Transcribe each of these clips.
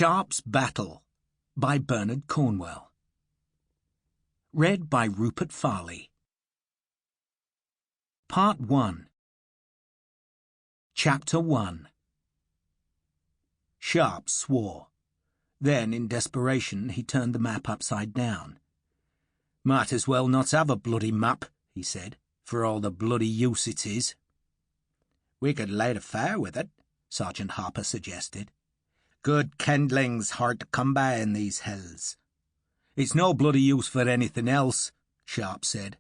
Sharpe's Battle by Bernard Cornwell. Read by Rupert Farley. Part 1. Chapter 1. Sharpe swore. Then, in desperation, he turned the map upside down. "Might as well not have a bloody map," he said, "for all the bloody use it is." "We could light a fire with it," Sergeant Harper suggested. "Good kindling's hard to come by in these hills." "It's no bloody use for anything else," Sharpe said.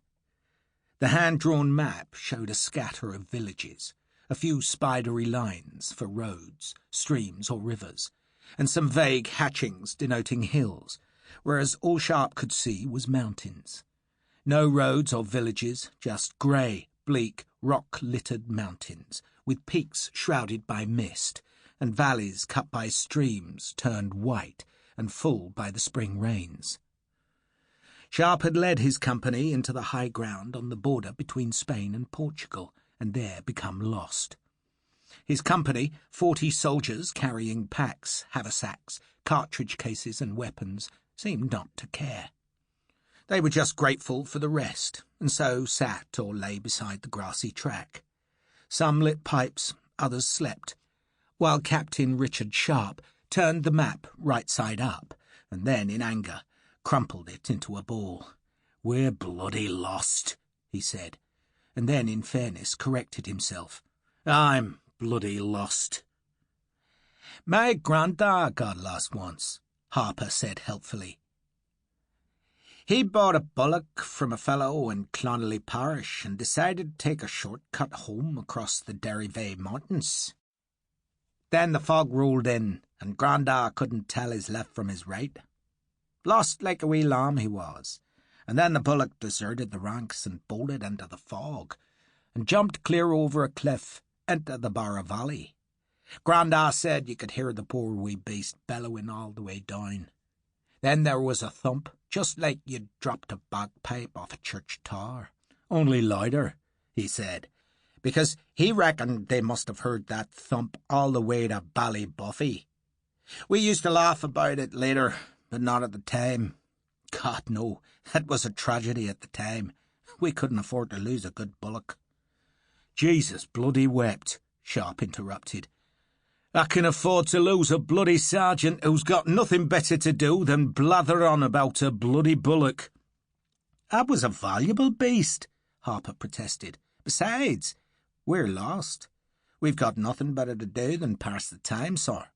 The hand-drawn map showed a scatter of villages, a few spidery lines for roads, streams or rivers, and some vague hatchings denoting hills, whereas all Sharpe could see was mountains. No roads or villages, just grey, bleak, rock-littered mountains, with peaks shrouded by mist, and valleys cut by streams turned white and full by the spring rains. Sharpe had led his company into the high ground on the border between Spain and Portugal, and there become lost. His company, 40 soldiers carrying packs, haversacks, cartridge cases and weapons, seemed not to care. They were just grateful for the rest, and so sat or lay beside the grassy track. Some lit pipes, others slept, while Captain Richard Sharpe turned the map right side up, and then, in anger, crumpled it into a ball. "We're bloody lost," he said, and then, in fairness, corrected himself. "I'm bloody lost." "My granddad got lost once," Harper said helpfully. "He bought a bullock from a fellow in Clonelly Parish and decided to take a short cut home across the Derryveigh Mountains. Then the fog rolled in, and Grandad couldn't tell his left from his right. Lost like a wee lamb he was, and then the bullock deserted the ranks and bolted into the fog, and jumped clear over a cliff into the Barra Valley. Grandad said you could hear the poor wee beast bellowing all the way down. Then there was a thump, just like you'd dropped a bagpipe off a church tower, only louder, he said, because he reckoned they must have heard that thump all the way to Ballybuffy. We used to laugh about it later, but not at the time. God, no, that was a tragedy at the time. We couldn't afford to lose a good bullock." "Jesus bloody wept," Sharpe interrupted. "I can afford to lose a bloody sergeant who's got nothing better to do than blather on about a bloody bullock." "That was a valuable beast," Harper protested. "Besides, we're lost. We've got nothing better to do than pass the time, sir."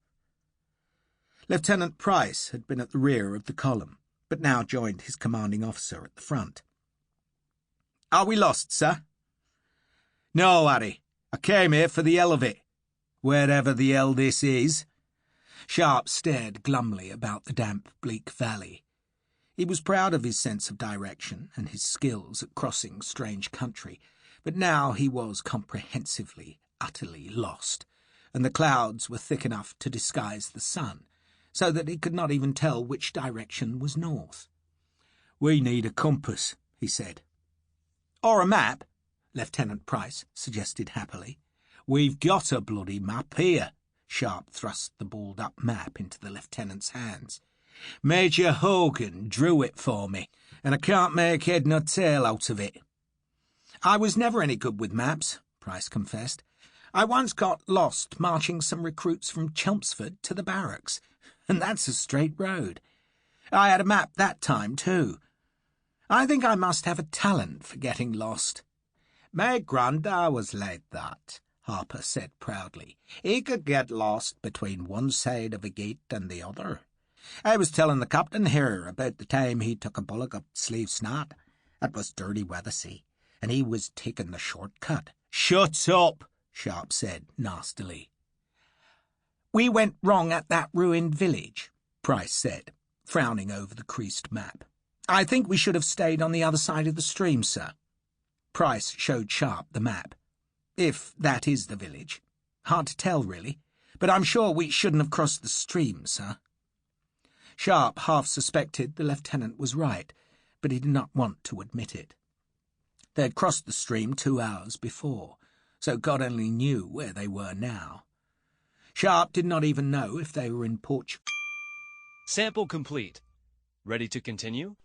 Lieutenant Price had been at the rear of the column, but now joined his commanding officer at the front. "Are we lost, sir?" "No, Harry. I came here for the hell of it, wherever the hell this is." Sharpe stared glumly about the damp, bleak valley. He was proud of his sense of direction and his skills at crossing strange country, but now he was comprehensively, utterly lost, and the clouds were thick enough to disguise the sun, so that he could not even tell which direction was north. "We need a compass," he said. "Or a map," Lieutenant Price suggested happily. "We've got a bloody map here." Sharpe thrust the balled-up map into the lieutenant's hands. "Major Hogan drew it for me, and I can't make head nor tail out of it." "I was never any good with maps," Price confessed. "I once got lost marching some recruits from Chelmsford to the barracks, and that's a straight road. I had a map that time, too. I think I must have a talent for getting lost." "My grandad was like that," Harper said proudly. "He could get lost between one side of a gate and the other. I was telling the captain here about the time he took a bullock up Sleeve Snat. It was dirty weather, see, and he was taking the short cut." "Shut up," Sharpe said nastily. "We went wrong at that ruined village," Price said, frowning over the creased map. "I think we should have stayed on the other side of the stream, sir." Price showed Sharpe the map. "If that is the village. Hard to tell, really, but I'm sure we shouldn't have crossed the stream, sir." Sharpe half suspected the lieutenant was right, but he did not want to admit it. They had crossed the stream 2 hours before, so God only knew where they were now. Sharpe did not even know if they were in Portugal. Sample complete. Ready to continue?